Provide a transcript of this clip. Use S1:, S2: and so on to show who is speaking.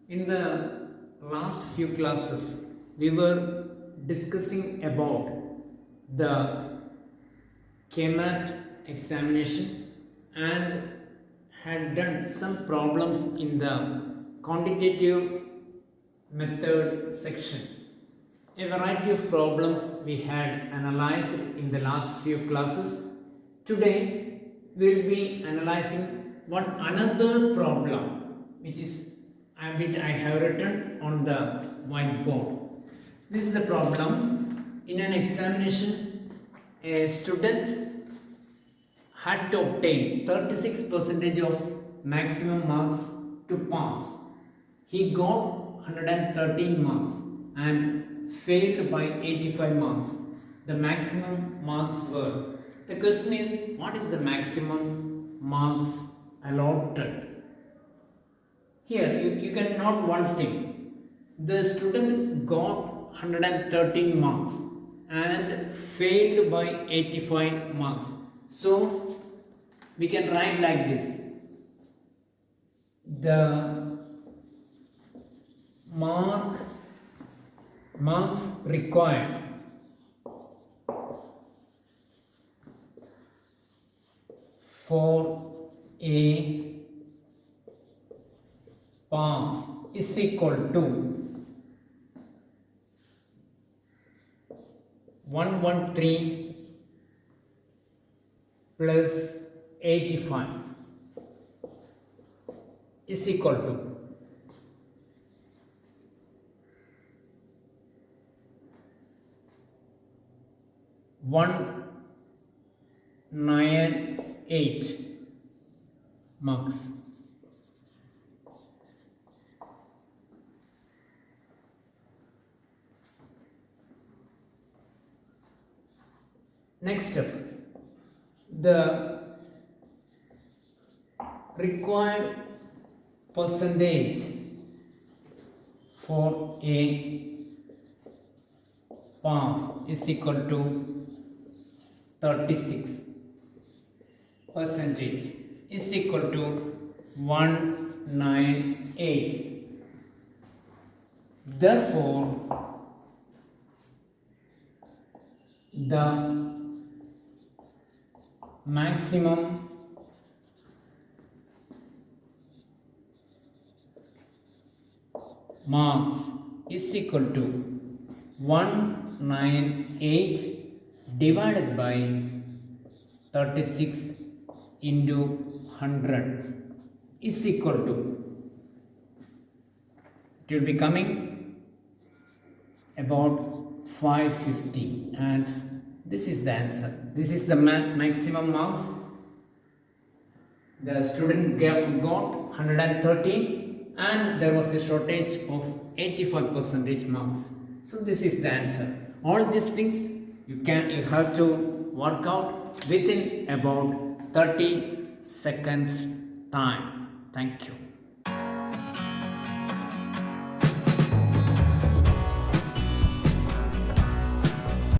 S1: In the last few classes, we were discussing about the KMAT examination and had done some problems in the quantitative method section. A variety of problems we had analyzed in the last few classes. Today we will be analyzing one another problem which I have written on the whiteboard. This is the problem. In an examination, a student had to obtain 36% of maximum marks to pass. He got 113 marks and failed by 85 marks. The maximum marks were. The question is, what is the maximum marks allotted? Here you can note one thing. The student got 113 marks and failed by 85 marks. So we can write like this. The marks required for a pass is equal to 113 plus 85 is equal to 198 marks. Next step, the required percentage for a pass is equal to 36. Percentage is equal to 198. Therefore, the maximum marks is equal to 198 divided by 36 into 100 is equal to, it will be coming about 550, and this is the answer. This is the maximum marks. The student got 113 and there was a shortage of 85% marks. So this is the answer. All these things you have to work out within about 30 seconds time. Thank you.